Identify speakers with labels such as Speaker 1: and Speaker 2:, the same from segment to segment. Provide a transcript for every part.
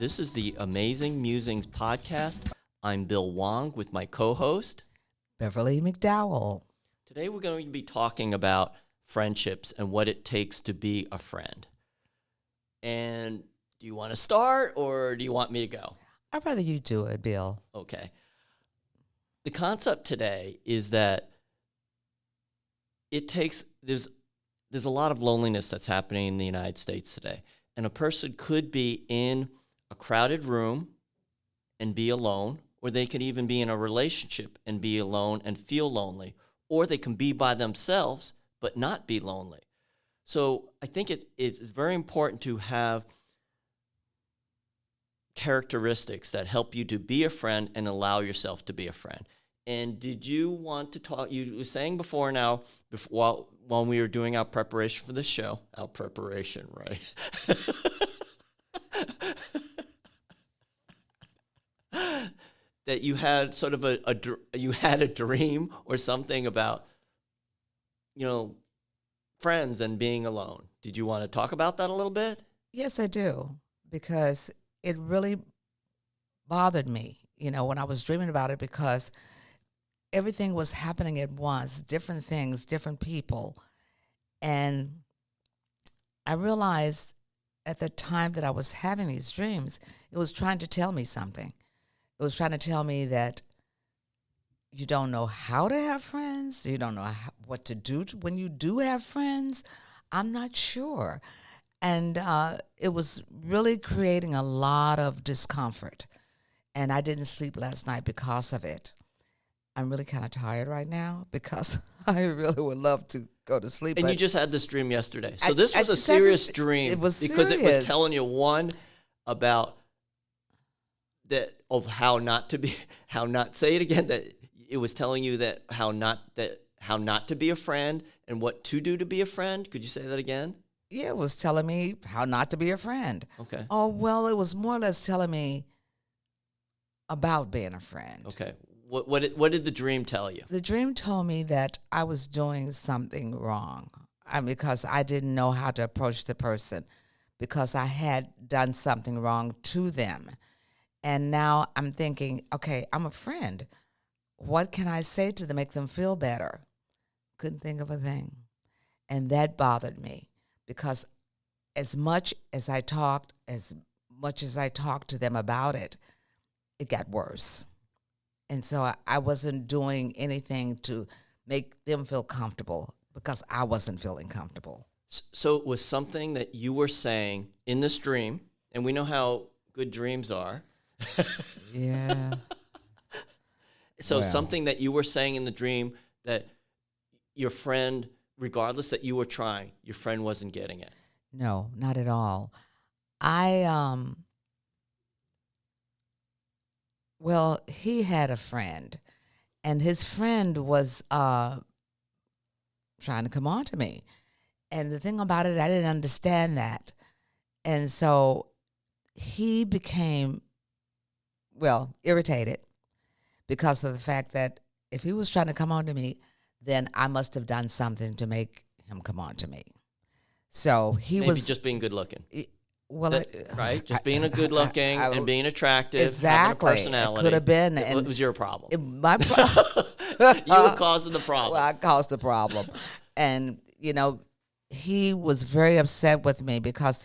Speaker 1: This is the Amazin Musings podcast. I'm Bill Wong with my co-host,
Speaker 2: Beverly McDowell.
Speaker 1: Today we're going to be talking about friendships and what it takes to be a friend. And do you want to start or do you want me to go?
Speaker 2: I'd rather you do it, Bill.
Speaker 1: Okay. The concept today is that there's a lot of loneliness that's happening in the United States today. And a person could be in a crowded room and be alone, or they could even be in a relationship and be alone and feel lonely, or they can be by themselves but not be lonely. So I think it's very important to have characteristics that help you to be a friend and allow yourself to be a friend. And did you want to talk? You were saying before now, while we were doing our preparation for the show, right? That you had sort of you had a dream or something about, friends and being alone. Did you want to talk about that a little bit?
Speaker 2: Yes, I do, because it really bothered me, when I was dreaming about it, because everything was happening at once, different things, different people. And I realized at the time that I was having these dreams, it was trying to tell me something. It was trying to tell me that you don't know how to have friends. You don't know what to do when you do have friends. I'm not sure. And it was really creating a lot of discomfort. And I didn't sleep last night because of it. I'm really kind of tired right now because I really would love to go to sleep.
Speaker 1: And you just had this dream yesterday. So this was a serious dream.
Speaker 2: It was
Speaker 1: because
Speaker 2: serious.
Speaker 1: It was telling you, one, about that of how not, say it again, that it was telling you that how not to be a friend and what to do to be a friend. Could you say that again?
Speaker 2: Yeah, it was telling me how not to be a friend.
Speaker 1: Okay.
Speaker 2: Oh, well, it was more or less telling me about being a friend.
Speaker 1: Okay. What did the dream tell you?
Speaker 2: The dream told me that I was doing something wrong because I didn't know how to approach the person, because I had done something wrong to them. And now I'm thinking, okay, I'm a friend. What can I say to them to make them feel better? Couldn't think of a thing. And that bothered me, because as much as I talked to them about it, it got worse. And so I wasn't doing anything to make them feel comfortable, because I wasn't feeling comfortable.
Speaker 1: So it was something that you were saying in this dream, and we know how good dreams are.
Speaker 2: Yeah.
Speaker 1: So something that you were saying in the dream that your friend, regardless that you were trying, your friend wasn't getting it.
Speaker 2: No, not at all. He had a friend, and his friend was trying to come on to me. And the thing about it, I didn't understand that. And so he became, irritated, because of the fact that if he was trying to come on to me, then I must have done something to make him come on to me. So
Speaker 1: Maybe
Speaker 2: was
Speaker 1: just being good looking.
Speaker 2: Right?
Speaker 1: Just being a good looking and being attractive,
Speaker 2: exactly.
Speaker 1: having a personality.
Speaker 2: It could have been.
Speaker 1: It was your problem.
Speaker 2: My problem.
Speaker 1: You were causing the problem.
Speaker 2: Well, I caused the problem. And, he was very upset with me because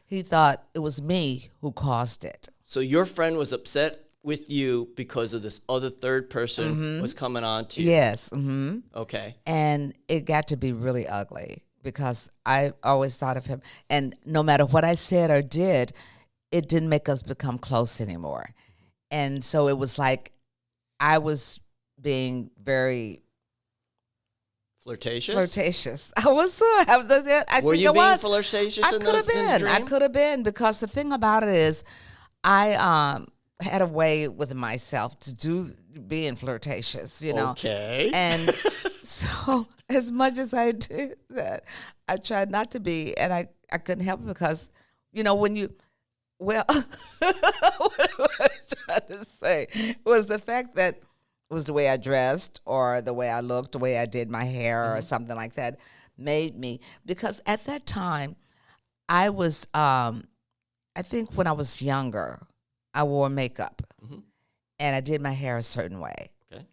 Speaker 2: he thought it was me who caused it.
Speaker 1: So your friend was upset with you because of this other third person was coming on to you.
Speaker 2: Yes. Mm-hmm.
Speaker 1: Okay.
Speaker 2: And it got to be really ugly, because I always thought of him. And no matter what I said or did, it didn't make us become close anymore. And so it was like I was being very
Speaker 1: flirtatious.
Speaker 2: I was.
Speaker 1: Were you being flirtatious?
Speaker 2: I could have been. I could have been, because the thing about it is, I had a way with myself to do being flirtatious,
Speaker 1: Okay.
Speaker 2: And so as much as I did that, I tried not to be, and I couldn't help it, because, when you, what was I trying to say was the fact that it was the way I dressed, or the way I looked, the way I did my hair, or something like that, made me, because at that time I was I think when I was younger, I wore makeup
Speaker 1: Mm-hmm.
Speaker 2: and I did my hair a certain way.
Speaker 1: Okay.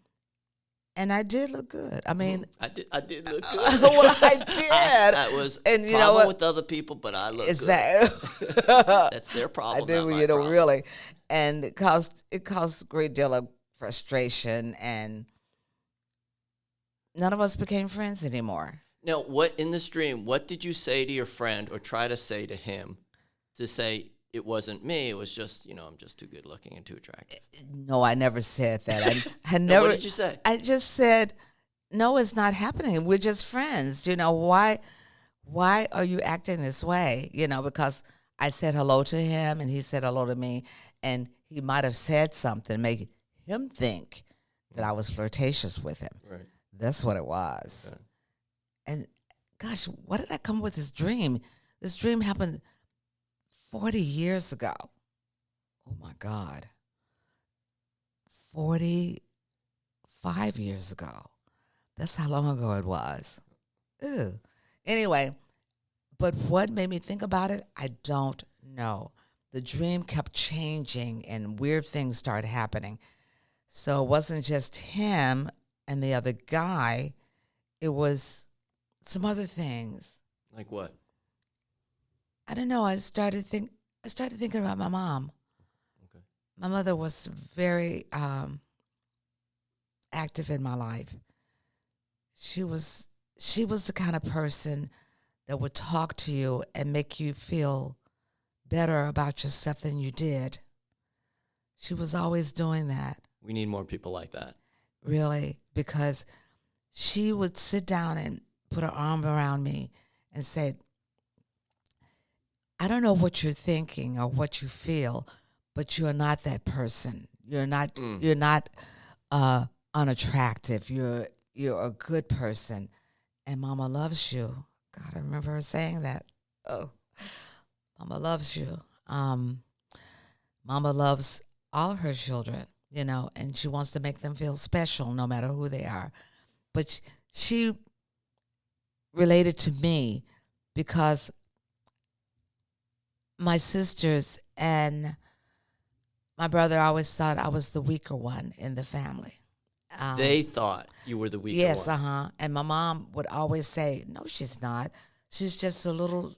Speaker 2: And I did look good. I mean,
Speaker 1: I did look good.
Speaker 2: well, I did.
Speaker 1: That was
Speaker 2: And you know
Speaker 1: problem
Speaker 2: what?
Speaker 1: with other people, but I look
Speaker 2: Is
Speaker 1: good.
Speaker 2: that
Speaker 1: That's their
Speaker 2: I
Speaker 1: problem,
Speaker 2: did,
Speaker 1: not my
Speaker 2: you know,
Speaker 1: problem.
Speaker 2: really. And it caused a great deal of frustration, and none of us became friends anymore.
Speaker 1: Now, what in the stream? What did you say to your friend, or try to say to him, to say it wasn't me? It was just, I'm just too good looking and too attractive.
Speaker 2: No, I never said that. I
Speaker 1: Now, what
Speaker 2: never.
Speaker 1: did you say?
Speaker 2: I just said, no, it's not happening. We're just friends. Why are you acting this way? Because I said hello to him and he said hello to me, and he might have said something, make him think that I was flirtatious with him.
Speaker 1: Right.
Speaker 2: That's what it was.
Speaker 1: Okay.
Speaker 2: And gosh, what did I come up with this dream? This dream happened 40 years ago. Oh my God. 45 years ago. That's how long ago it was. Ew. Anyway, but what made me think about it, I don't know. The dream kept changing and weird things started happening. So it wasn't just him and the other guy, it was some other things.
Speaker 1: Like what?
Speaker 2: I don't know. I started thinking about my mom.
Speaker 1: Okay.
Speaker 2: My mother was very active in my life. She was the kind of person that would talk to you and make you feel better about yourself than you did. She was always doing that,
Speaker 1: We need more people like that.
Speaker 2: really, because she would sit down and put her arm around me and say, I don't know what you're thinking or what you feel, but you are not that person. You're not
Speaker 1: Mm.
Speaker 2: you're not unattractive. You're a good person, and Mama loves you. God, I remember her saying that. Oh, Mama loves you. Mama loves all her children, and she wants to make them feel special no matter who they are. But she related to me because my sisters and my brother always thought I was the weaker one in the family.
Speaker 1: They thought you were the weaker
Speaker 2: Yes,
Speaker 1: one.
Speaker 2: And my mom would always say, "No, she's not. She's just a little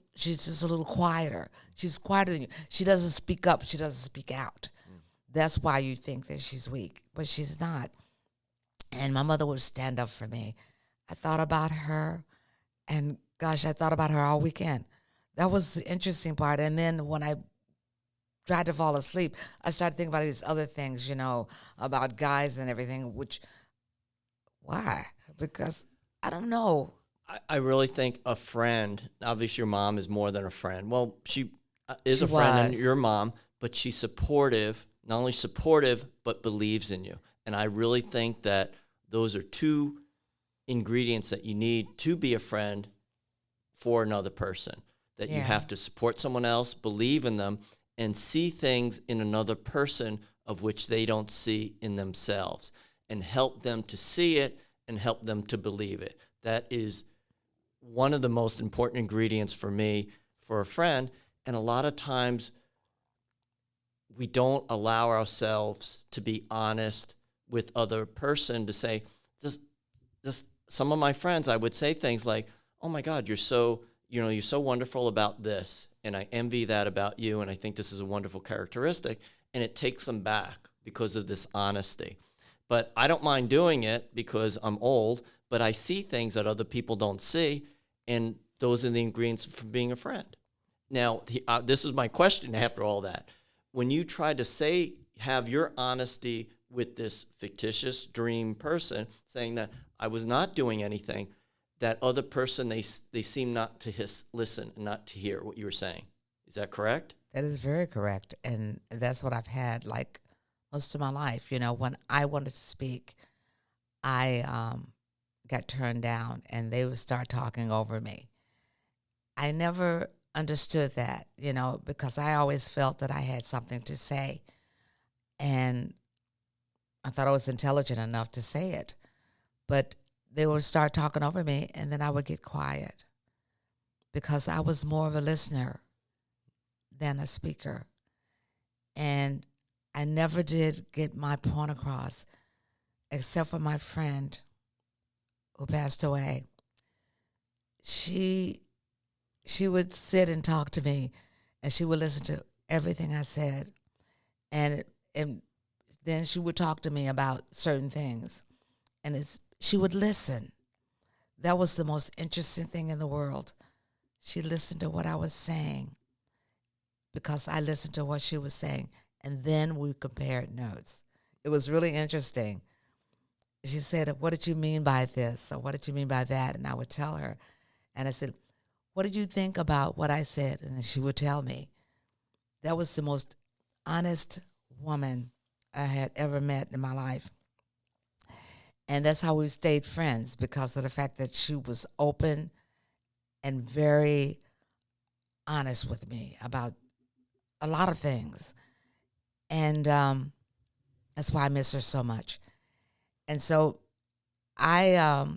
Speaker 2: quieter. She's quieter than you. She doesn't speak up. She doesn't speak out. That's why you think that she's weak, but she's not." And my mother would stand up for me. I thought about her, and gosh, I thought about her all weekend. That was the interesting part. And then when I tried to fall asleep, I started thinking about these other things, about guys and everything, why? Because I don't know.
Speaker 1: I really think a friend, obviously your mom is more than a friend. Well, she is
Speaker 2: She
Speaker 1: a friend and
Speaker 2: was.
Speaker 1: your mom, but she's supportive, not only supportive, but believes in you. And I really think that those are two ingredients that you need to be a friend for another person. That you
Speaker 2: Yeah.
Speaker 1: have to support someone else, believe in them, and see things in another person of which they don't see in themselves, and help them to see it and help them to believe it. That is one of the most important ingredients for me for a friend. And a lot of times we don't allow ourselves to be honest with other person, to say, just some of my friends, I would say things like, "Oh my God, you're so wonderful about this, and I envy that about you, and I think this is a wonderful characteristic," and it takes them back because of this honesty. But I don't mind doing it because I'm old, but I see things that other people don't see, and those are the ingredients for being a friend. Now, this is my question after all that. When you try to have your honesty with this fictitious dream person, saying that I was not doing anything, that other person, they seem not to listen and not to hear what you were saying. Is that correct?
Speaker 2: That is very correct. And that's what I've had like most of my life. When I wanted to speak, I got turned down and they would start talking over me. I never understood that, because I always felt that I had something to say. And I thought I was intelligent enough to say it. But they would start talking over me and then I would get quiet because I was more of a listener than a speaker. And I never did get my point across, except for my friend who passed away. She would sit and talk to me, and she would listen to everything I said, and then she would talk to me about certain things, and she would listen. That was the most interesting thing in the world. She listened to what I was saying because I listened to what she was saying, and then we compared notes. It was really interesting. She said, "What did you mean by this?" or "What did you mean by that?" And I would tell her. And I said, "What did you think about what I said?" And then she would tell me. That was the most honest woman I had ever met in my life. And that's how we stayed friends, because of the fact that she was open and very honest with me about a lot of things. And that's why I miss her so much. And so I,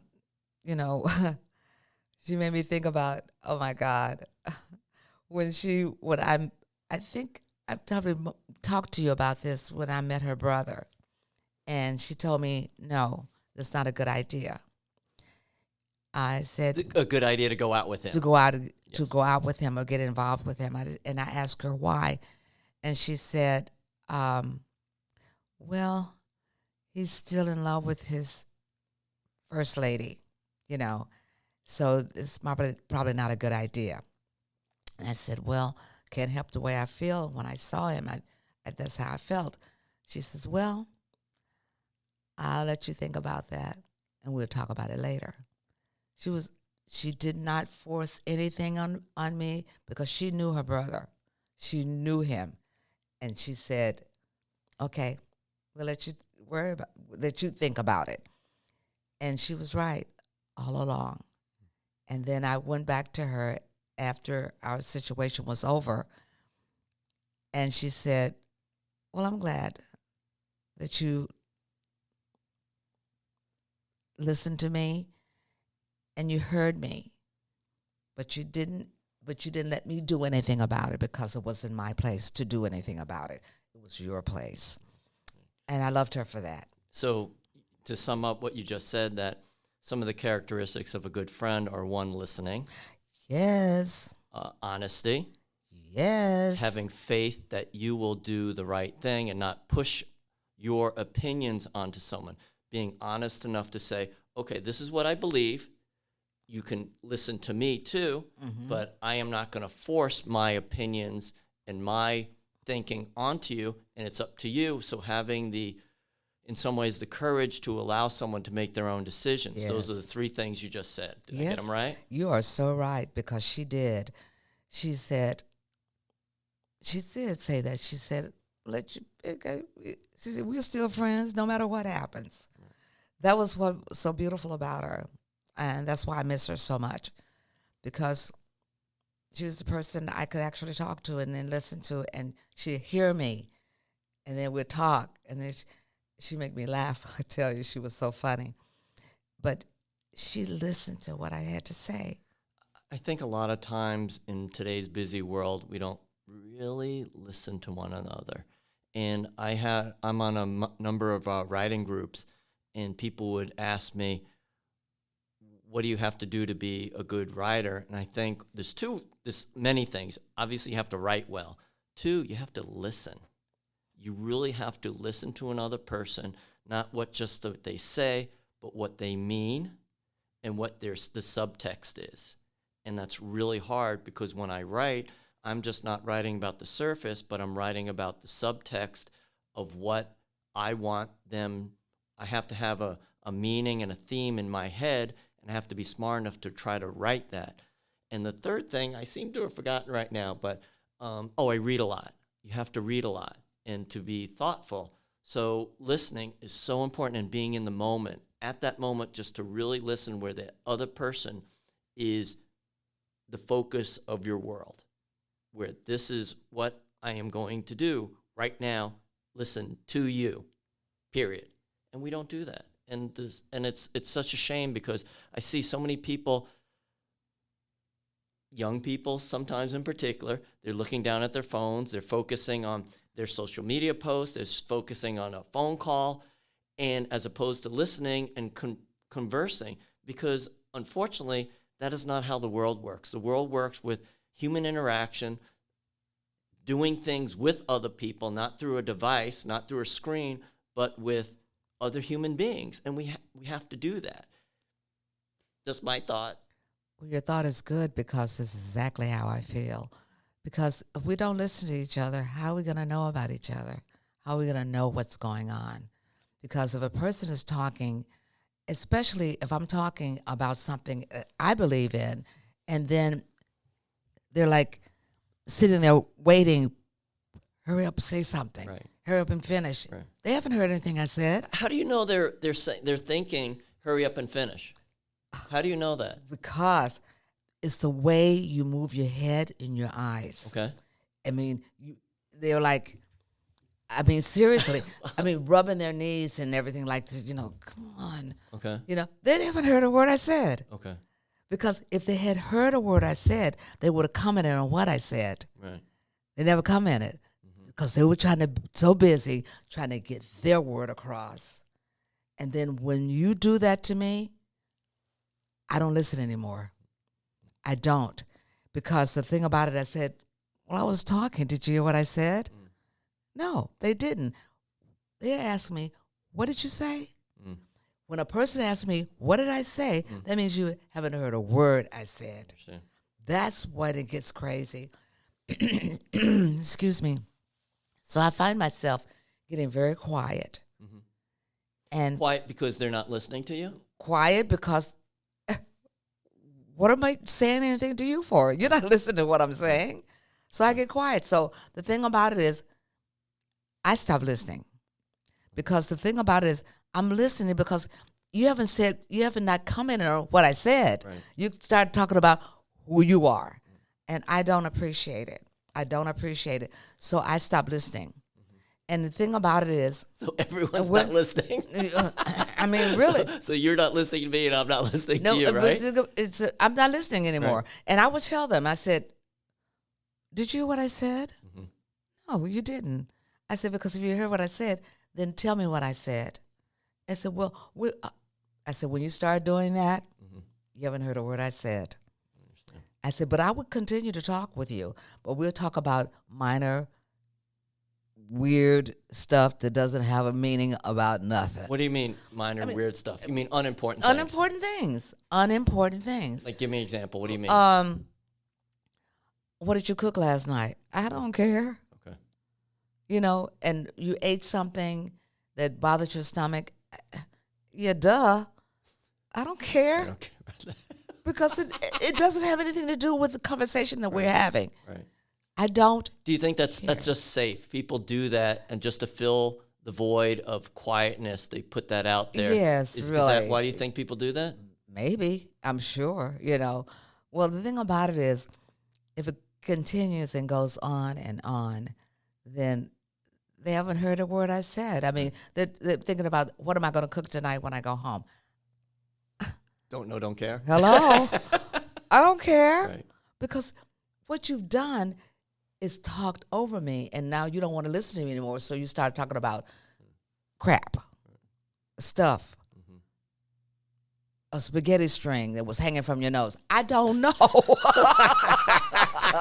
Speaker 2: she made me think about, oh my God, I think I've probably talked to you about this when I met her brother. And she told me, no, that's not a good idea. I said,
Speaker 1: A good idea to go out with him.
Speaker 2: to go out
Speaker 1: Yes.
Speaker 2: to go out with him or get involved with him. And I asked her why, and she said, "Well, he's still in love with his first lady, so it's probably not a good idea." And I said, "Well, can't help the way I feel when I saw him. That's how I felt." She says, "Well, I'll let you think about that, and we'll talk about it later." She did not force anything on me because she knew her brother. She knew him. And she said, "Okay, we'll let you think about it." And she was right all along. And then I went back to her after our situation was over, and she said, "Well, I'm glad that you listened to me and you heard me, but you didn't let me do anything about it, because it wasn't my place to do anything about it. It was your place." And I loved her for that.
Speaker 1: So to sum up what you just said, that some of the characteristics of a good friend are: one, listening,
Speaker 2: Yes.
Speaker 1: honesty,
Speaker 2: Yes.
Speaker 1: having faith that you will do the right thing and not push your opinions onto someone, being honest enough to say, okay, this is what I believe. You can listen to me too, but I am not going to force my opinions and my thinking onto you, and it's up to you. So having in some ways, the courage to allow someone to make their own decisions.
Speaker 2: Yes.
Speaker 1: Those are the three things you just said. Did I
Speaker 2: Yes.
Speaker 1: get them right?
Speaker 2: You are so right, because she did. She did say that. She said, she said, "We're still friends no matter what happens." That was what was so beautiful about her. And that's why I miss her so much, because she was the person I could actually talk to and then listen to, and she'd hear me, and then we'd talk, and then she'd make me laugh. I tell you, she was so funny. But she listened to what I had to say.
Speaker 1: I think a lot of times in today's busy world, we don't really listen to one another. And I'm on a number of writing groups, and people would ask me, what do you have to do to be a good writer? And I think there's many things. Obviously, you have to write well. Two, you have to listen. You really have to listen to another person, not what they say, but what they mean and what the subtext is. And that's really hard, because when I write, I'm just not writing about the surface, but I'm writing about the subtext of what I want them. I have to have a meaning and a theme in my head, and I have to be smart enough to try to write that. And the third thing, I seem to have forgotten right now, but I read a lot. You have to read a lot and to be thoughtful. So listening is so important, and being in the moment, at that moment, just to really listen where the other person is the focus of your world, where this is what I am going to do right now, listen to you, period. And we don't do that. And it's such a shame, because I see so many people, young people sometimes in particular, they're looking down at their phones, they're focusing on their social media posts, they're focusing on a phone call, and as opposed to listening and conversing, because unfortunately, that is not how the world works. The world works with human interaction, doing things with other people, not through a device, not through a screen, but with other human beings. And we have to do that. That's my thought.
Speaker 2: Well, your thought is good because this is exactly how I feel. Because if we don't listen to each other, how are we going to know about each other? How are we going to know what's going on? Because if a person is talking, especially if I'm talking about something that I believe in, and then they're like sitting there waiting, hurry up, say something,
Speaker 1: Right.
Speaker 2: hurry up and finish.
Speaker 1: Right.
Speaker 2: They haven't heard anything I said.
Speaker 1: How do you know they're thinking, hurry up and finish? How do you know that?
Speaker 2: Because it's the way you move your head and your eyes.
Speaker 1: Okay.
Speaker 2: I mean, they're like, I mean, seriously, I mean, rubbing their knees and everything like this, come on.
Speaker 1: Okay.
Speaker 2: They haven't heard a word I said.
Speaker 1: Okay.
Speaker 2: Because if they had heard a word I said, they would have commented on what I said.
Speaker 1: Right.
Speaker 2: They never commented because they were so busy trying to get their word across. And then when you do that to me, I don't listen anymore. I don't. Because the thing about it, I said, well, I was talking. Did you hear what I said? No, they didn't. They asked me, what did you say? When a person asks me, what did I say? That means you haven't heard a word I said.
Speaker 1: Understand.
Speaker 2: That's when it gets crazy. Excuse me. So I find myself getting very quiet. And
Speaker 1: Quiet because they're not listening to you?
Speaker 2: quiet because what am I saying anything to you for? You're not listening to what I'm saying. So I get quiet. So the thing about it is I stop listening. Because the thing about it is I'm listening because you haven't not commented on what I said.
Speaker 1: Right.
Speaker 2: You start talking about who you are. And I don't appreciate it. I don't appreciate it. So I stop listening. And the thing about it is,
Speaker 1: So everyone's not listening?
Speaker 2: I mean, really.
Speaker 1: So you're not listening to me and I'm not listening
Speaker 2: No,
Speaker 1: to you, right?
Speaker 2: I'm not listening anymore.
Speaker 1: Right.
Speaker 2: And I would tell them, I said, did you hear what I said? No, you didn't. I said, because if you heard what I said, then tell me what I said. I said, well, I said, when you start doing that, you haven't heard a word I said. I said, but I would continue to talk with you, but we'll talk about minor, weird stuff that doesn't have a meaning about nothing.
Speaker 1: What do you mean minor weird stuff? You mean unimportant things?
Speaker 2: Unimportant things. Unimportant things.
Speaker 1: Like, give me an example. What do you mean?
Speaker 2: What did you cook last night? I don't care.
Speaker 1: Okay.
Speaker 2: And you ate something that bothered your stomach. Yeah, duh. I don't care.
Speaker 1: I don't care about that.
Speaker 2: Because it doesn't have anything to do with the conversation that we're having.
Speaker 1: Right.
Speaker 2: I don't.
Speaker 1: Do you think that's just safe? People do that, and just to fill the void of quietness, they put that out there.
Speaker 2: Yes,
Speaker 1: Is
Speaker 2: really.
Speaker 1: that why do you think people do that?
Speaker 2: Maybe. I'm sure. Well, the thing about it is, if it continues and goes on, then they haven't heard a word I said. I mean, they're thinking about, what am I going to cook tonight when I go home?
Speaker 1: Don't know, don't care.
Speaker 2: Hello? I don't care.
Speaker 1: Right.
Speaker 2: Because what you've done is talked over me, and now you don't want to listen to me anymore, so you start talking about crap, stuff, a spaghetti string that was hanging from your nose. I don't know.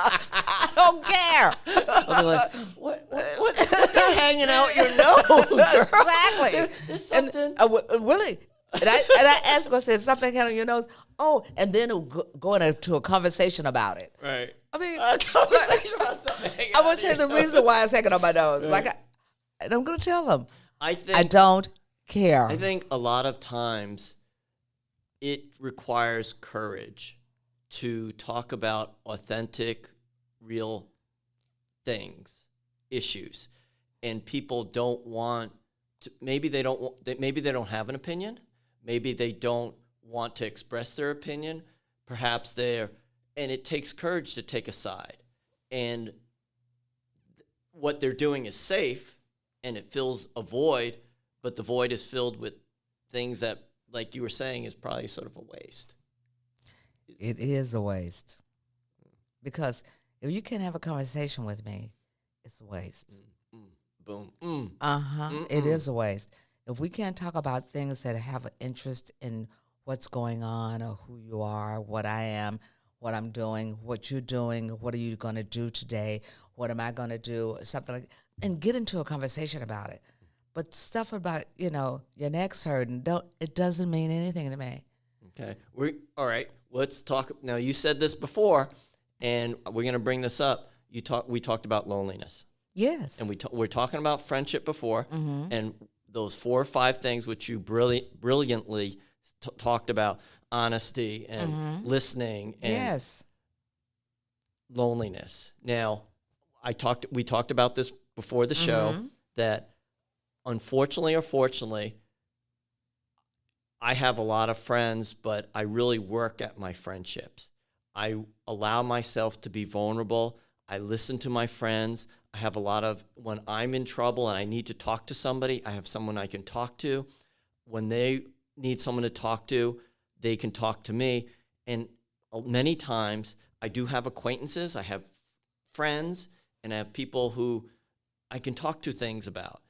Speaker 2: I don't care.
Speaker 1: I'll be like, what's hanging out your nose, girl?
Speaker 2: Exactly.
Speaker 1: There's something.
Speaker 2: Really. And I asked her, I said, something hanging on your nose? Oh, and then it'll go into a conversation about it.
Speaker 1: Right.
Speaker 2: I mean,
Speaker 1: Conversation about something hanging
Speaker 2: I
Speaker 1: out
Speaker 2: will tell you the
Speaker 1: your
Speaker 2: reason
Speaker 1: nose.
Speaker 2: why it's hanging on my nose.
Speaker 1: Right.
Speaker 2: Like, and I'm going to tell them.
Speaker 1: I
Speaker 2: I don't care.
Speaker 1: I think a lot of times it requires courage to talk about authentic, real things, issues, and people don't want to. Maybe they don't have an opinion. Maybe they don't want to express their opinion. Perhaps and it takes courage to take a side. And what they're doing is safe, and it fills a void, but the void is filled with things that, like you were saying, is probably sort of a waste.
Speaker 2: It is a waste. because if you can't have a conversation with me, it's a waste.
Speaker 1: Boom.
Speaker 2: It is a waste. If we can't talk about things that have an interest in what's going on or who you are, what I am, what I'm doing, what you're doing, what are you going to do today, what am I going to do, something like, and get into a conversation about it. But stuff about, your neck's hurting, it doesn't mean anything to me.
Speaker 1: Okay. All right. Let's talk. Now, you said this before, and we're going to bring this up. We talked about loneliness.
Speaker 2: Yes.
Speaker 1: And we're talking about friendship before, and those 4 or 5 things which you brilliantly talked about: honesty and listening and
Speaker 2: yes.
Speaker 1: loneliness. Now, we talked about this before the show, that unfortunately or fortunately, I have a lot of friends, but I really work at my friendships. I allow myself to be vulnerable. I listen to my friends. I have a lot of, when I'm in trouble and I need to talk to somebody, I have someone I can talk to. When they need someone to talk to, they can talk to me. And many times I do have acquaintances, I have friends, and I have people who I can talk to things about.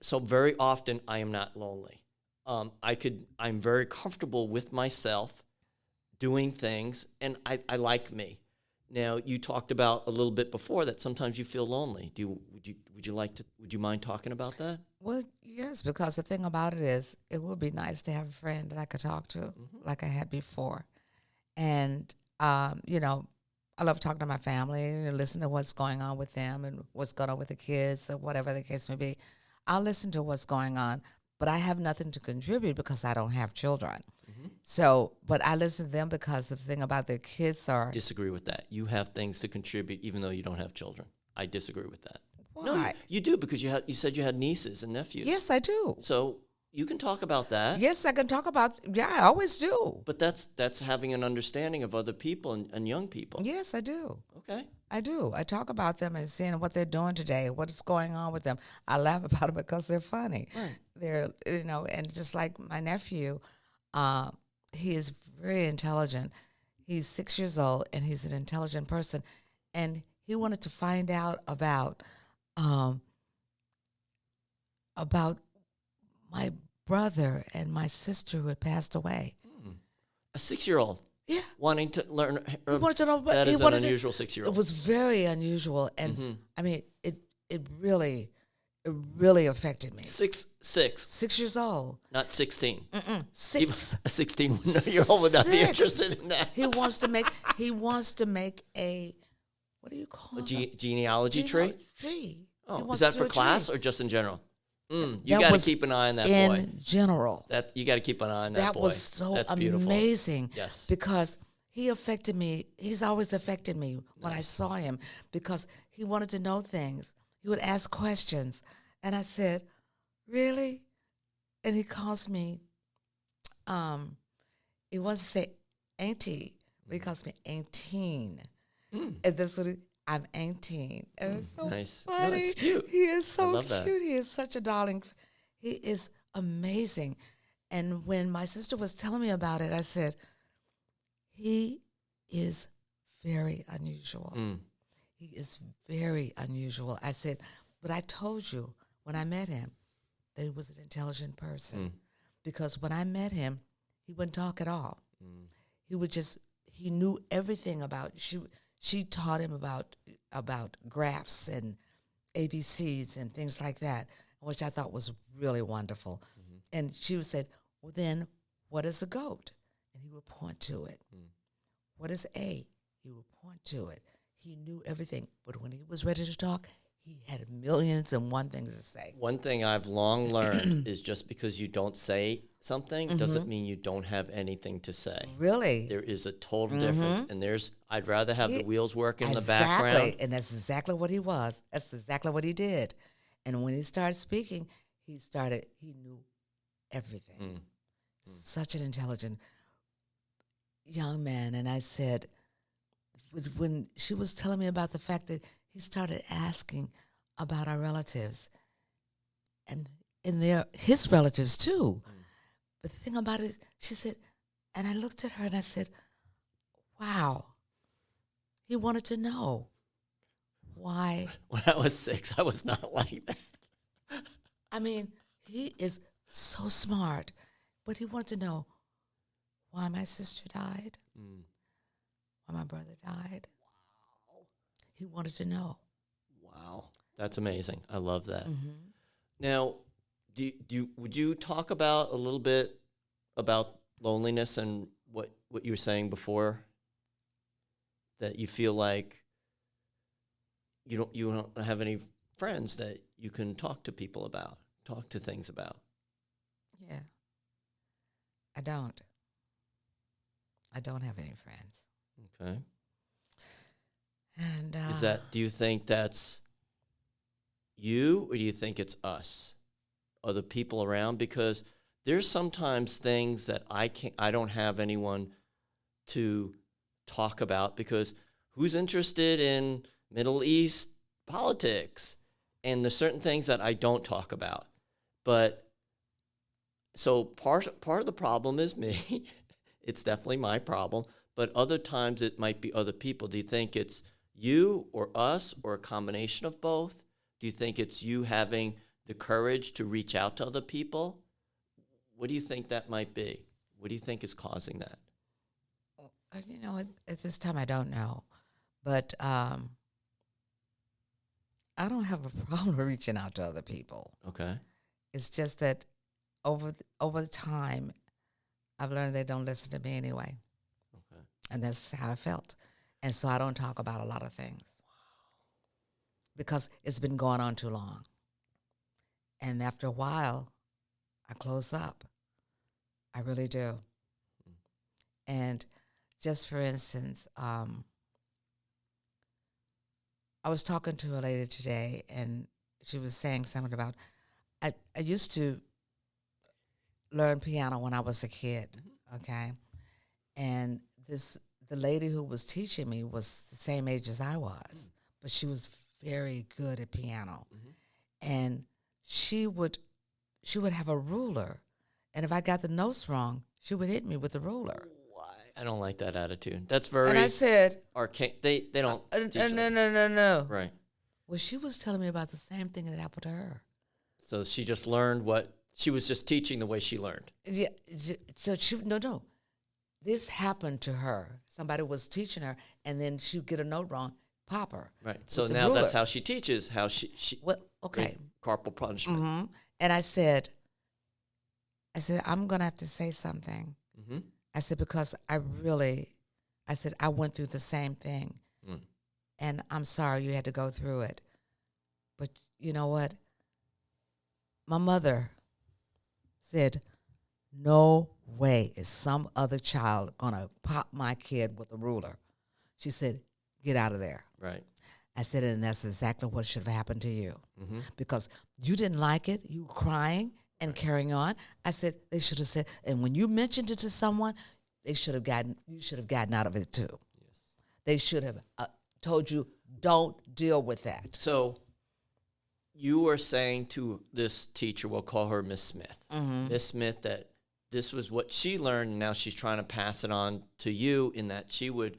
Speaker 1: So very often I am not lonely. I'm very comfortable with myself doing things, and I like me. Now, you talked about a little bit before that sometimes you feel lonely. Would you mind talking about that?
Speaker 2: Well, yes, because the thing about it is, it would be nice to have a friend that I could talk to, like I had before. And, I love talking to my family and listen to what's going on with them and what's going on with the kids or whatever the case may be. I'll listen to what's going on, but I have nothing to contribute because I don't have children. So, but I listen to them because the thing about their kids are...
Speaker 1: Disagree with that. You have things to contribute even though you don't have children. I disagree with that.
Speaker 2: Why?
Speaker 1: No, you do, because you said you had nieces and nephews.
Speaker 2: Yes, I do.
Speaker 1: So you can talk about that.
Speaker 2: Yes, I can talk about... Yeah, I always do.
Speaker 1: But that's having an understanding of other people and young people.
Speaker 2: Yes, I do.
Speaker 1: Okay.
Speaker 2: I do. I talk about them and seeing what they're doing today, what's going on with them. I laugh about them because they're funny.
Speaker 1: Right.
Speaker 2: They're, and just like my nephew, he is very intelligent. He's 6 years old, and he's an intelligent person. And he wanted to find out about my brother and my sister who had passed away.
Speaker 1: A 6-year-old.
Speaker 2: Yeah.
Speaker 1: Wanting to learn.
Speaker 2: He wanted to know,
Speaker 1: that is an unusual 6-year-old.
Speaker 2: It was very unusual, and I mean, it really affected me.
Speaker 1: 6.
Speaker 2: 6 years old.
Speaker 1: Not 16.
Speaker 2: Mm-mm.
Speaker 1: Even
Speaker 2: 6.
Speaker 1: a 16-year-old would not be interested in that.
Speaker 2: He wants to make a, what do you call it?
Speaker 1: Genealogy tree?
Speaker 2: Tree.
Speaker 1: Oh, is that for class or just in general? You
Speaker 2: That
Speaker 1: got to
Speaker 2: was
Speaker 1: keep an eye on that boy.
Speaker 2: In general.
Speaker 1: That you got to keep an eye on that boy.
Speaker 2: That was so
Speaker 1: That's beautiful.
Speaker 2: amazing.
Speaker 1: Yes.
Speaker 2: Because he affected me. He's always affected me when I saw him, because he wanted to know things. He would ask questions. And I said, really? And he calls me, he wants to say auntie, but he calls me Auntie. And that's what I'm 18. And it's so
Speaker 1: nice.
Speaker 2: funny.
Speaker 1: No, that's cute.
Speaker 2: He is so
Speaker 1: love that.
Speaker 2: cute. He is such a darling. He is amazing. And when my sister was telling me about it, I said, he is very unusual. He is very unusual. I said, but I told you when I met him that he was an intelligent person. Because when I met him, he wouldn't talk at all. He knew everything about, she taught him about graphs and ABCs and things like that, which I thought was really wonderful. And she would say, well, then what is a goat? And he would point to it. What is A? He would point to it. He knew everything. But when he was ready to talk, he had millions and one things to say.
Speaker 1: One thing I've long learned is just because you don't say something doesn't mean you don't have anything to say.
Speaker 2: Really?
Speaker 1: There is a total difference. And I'd rather have the wheels working in the background.
Speaker 2: Exactly. And that's exactly what he was. That's exactly what he did. And when he started speaking, he knew everything. Such an intelligent young man. And I said, when she was telling me about the fact that he started asking about our relatives and his relatives too. But the thing about it, she said, and I looked at her and I said, wow, He wanted to know why.
Speaker 1: When I was 6, I was not like that.
Speaker 2: I mean, he is so smart, but he wanted to know why my sister died,
Speaker 1: Mm.
Speaker 2: why my brother died. He wanted to know.
Speaker 1: Wow. That's amazing. I love that.
Speaker 2: Mm-hmm.
Speaker 1: Now, would you talk about a little bit about loneliness and what you were saying before, that you feel like you don't have any friends that you can talk to people about, talk to things about?
Speaker 2: Yeah, I don't. I don't have any friends.
Speaker 1: Okay.
Speaker 2: And
Speaker 1: Do you think that's you, or do you think it's us, or the people around? Because there's sometimes things that I don't have anyone to talk about, because who's interested in Middle East politics? And there's certain things that I don't talk about. But so part of the problem is me. It's definitely my problem. But other times it might be other people. Do you think it's you or us, or a combination of both? Do you think it's you having the courage to reach out to other people? What do you think that might be? What do you think is causing that?
Speaker 2: at this time, I don't know. But I don't have a problem reaching out to other people.
Speaker 1: Okay.
Speaker 2: It's just that over the time, I've learned they don't listen to me anyway.
Speaker 1: Okay.
Speaker 2: And that's how I felt. And so I don't talk about a lot of things because it's been going on too long. And after a while, I close up. I really do. And just for instance, I was talking to a lady today, and she was saying something about, I used to learn piano when I was a kid, okay? And the lady who was teaching me was the same age as I was, but she was very good at piano. And she would have a ruler, and if I got the notes wrong, she would hit me with the ruler.
Speaker 1: Why? I don't like that attitude. That's very
Speaker 2: And I said,
Speaker 1: arcane. They don't teach
Speaker 2: no,
Speaker 1: that.
Speaker 2: no.
Speaker 1: Right.
Speaker 2: Well, she was telling me about the same thing that happened to her.
Speaker 1: So she just learned what she was just teaching the way she learned.
Speaker 2: Yeah. So no. This happened to her. Somebody was teaching her, and then she'd get a note wrong, pop her.
Speaker 1: Right. So
Speaker 2: with the
Speaker 1: now that's
Speaker 2: ruler.
Speaker 1: how she teaches. How she
Speaker 2: Well, okay.
Speaker 1: Corporal punishment.
Speaker 2: Mm-hmm. And I said, I'm going to have to say something.
Speaker 1: Mm-hmm.
Speaker 2: I said, because I went through the same thing.
Speaker 1: Mm.
Speaker 2: And I'm sorry you had to go through it. But you know what? My mother said, no way is some other child going to pop my kid with a ruler. She said, get out of there.
Speaker 1: Right.
Speaker 2: I said, and that's exactly what should have happened to you.
Speaker 1: Mm-hmm.
Speaker 2: Because you didn't like it, you were crying and carrying on. I said, they should have said, and when you mentioned it to someone, you should have gotten out of it too.
Speaker 1: Yes.
Speaker 2: They should have told you, don't deal with that.
Speaker 1: So you were saying to this teacher, we'll call her Miss Smith, Miss Smith, that this was what she learned, and now she's trying to pass it on to you, in that she would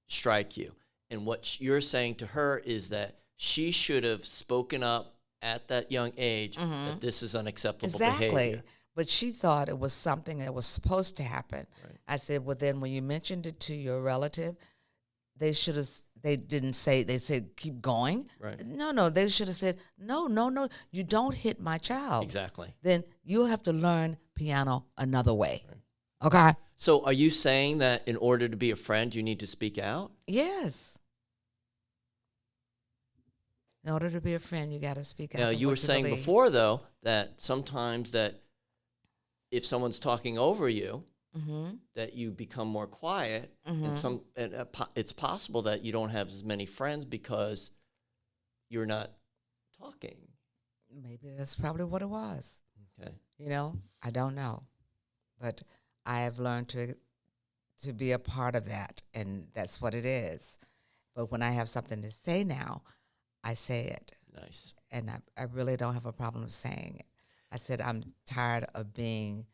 Speaker 1: strike you. And what you're saying to her is that she should have spoken up at that young age, that this is unacceptable behavior.
Speaker 2: But she thought it was something that was supposed to happen.
Speaker 1: Right.
Speaker 2: I said, well, then when you mentioned it to your relative, they didn't say, they said, keep going.
Speaker 1: Right.
Speaker 2: No, they should have said, no, you don't hit my child.
Speaker 1: Exactly.
Speaker 2: Then you'll have to learn piano another way. Right. Okay?
Speaker 1: So are you saying that in order to be a friend, you need to speak out?
Speaker 2: Yes. In order to be a friend, you got to speak out.
Speaker 1: Now, you were saying before, though, that sometimes that if someone's talking over you, that you become more quiet, and it's possible that you don't have as many friends because you're not talking.
Speaker 2: Maybe that's probably what it was.
Speaker 1: Okay.
Speaker 2: I don't know. But I have learned to be a part of that, and that's what it is. But when I have something to say now, I say it.
Speaker 1: Nice.
Speaker 2: And I really don't have a problem saying it. I said I'm tired of being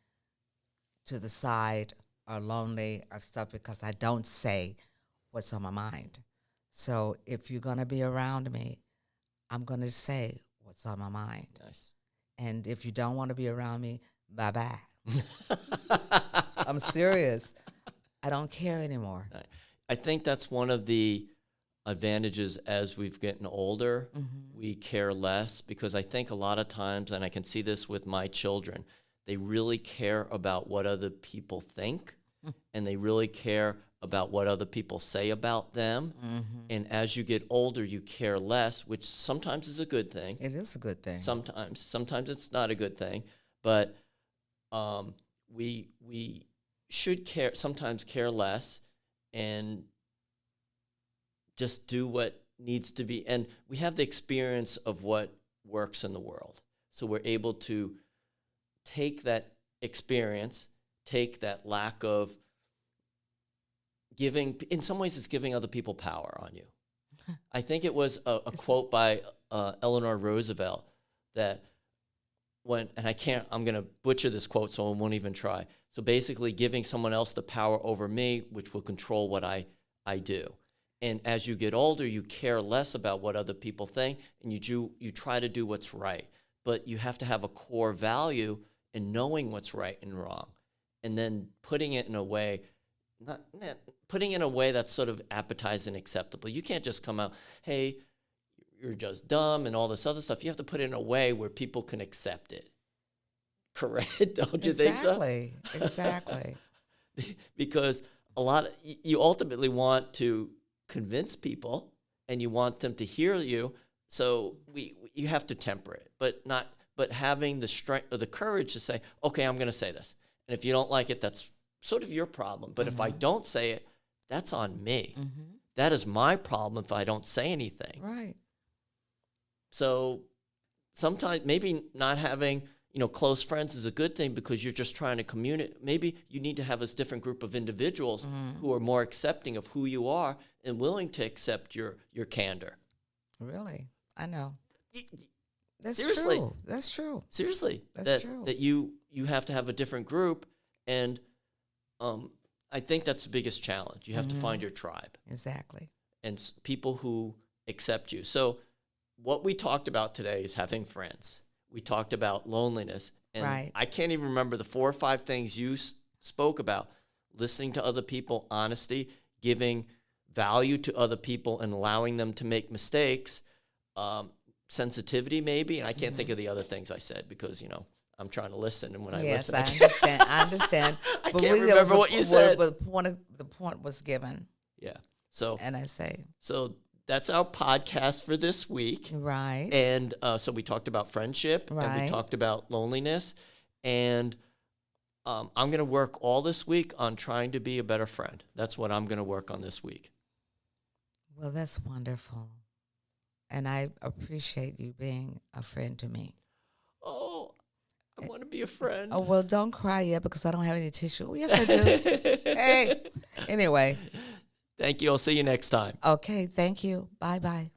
Speaker 2: to the side or lonely or stuff because I don't say what's on my mind. So if you're going to be around me, I'm going to say what's on my mind.
Speaker 1: Nice.
Speaker 2: And if you don't want to be around me, bye-bye. I'm serious. I don't care anymore.
Speaker 1: I think that's one of the advantages as we've gotten older. We care less because I think a lot of times, and I can see this with my children, they really care about what other people think, and they really care about what other people say about them. And as you get older, you care less, which sometimes is a good thing.
Speaker 2: It is a good thing.
Speaker 1: Sometimes it's not a good thing, but we should sometimes care less and just do what needs to be. And we have the experience of what works in the world. So we're able to take that experience, take that lack of giving. In some ways, it's giving other people power on you. I think it was a quote by Eleanor Roosevelt that I'm going to butcher this quote, so I won't even try. So basically giving someone else the power over me, which will control what I do. And as you get older, you care less about what other people think, and you try to do what's right. But you have to have a core value in knowing what's right and wrong, and then putting it in a way that's sort of appetizing and acceptable. You can't just come out, hey, you're just dumb and all this other stuff. You have to put it in a way where people can accept it. Correct? Don't you think so?
Speaker 2: Exactly.
Speaker 1: Because you ultimately want to convince people and you want them to hear you. So you have to temper it, but having the strength or the courage to say, okay, I'm going to say this. And if you don't like it, that's sort of your problem. But if I don't say it, that's on me. That is my problem if I don't say anything.
Speaker 2: Right.
Speaker 1: So sometimes maybe not having, close friends is a good thing because you're just trying to communicate. Maybe you need to have a different group of individuals who are more accepting of who you are and willing to accept your candor.
Speaker 2: Really? I know. That's
Speaker 1: Seriously.
Speaker 2: true. That's true.
Speaker 1: Seriously.
Speaker 2: That's true.
Speaker 1: That you have to have a different group, and I think that's the biggest challenge. You have to find your tribe.
Speaker 2: Exactly.
Speaker 1: And people who accept you. So what we talked about today is having friends. We talked about loneliness. And
Speaker 2: right.
Speaker 1: I can't even remember the 4 or 5 things you spoke about. Listening to other people, honesty, giving value to other people and allowing them to make mistakes, sensitivity maybe. And I can't think of the other things I said because, I'm trying to listen. And when I listen,
Speaker 2: I understand.
Speaker 1: I can't remember what you said.
Speaker 2: The point was given.
Speaker 1: Yeah. So,
Speaker 2: and I say. So
Speaker 1: that's our podcast for this week.
Speaker 2: Right.
Speaker 1: And so we talked about friendship.
Speaker 2: Right.
Speaker 1: And we talked about loneliness. And I'm going to work all this week on trying to be a better friend. That's what I'm going to work on this week.
Speaker 2: Well, that's wonderful. And I appreciate you being a friend to me.
Speaker 1: Oh, I want to be a friend.
Speaker 2: Oh, well, don't cry yet because I don't have any tissue. Oh, yes, I do. Hey. Anyway.
Speaker 1: Thank you. I'll see you next time.
Speaker 2: Okay. Thank you. Bye-bye.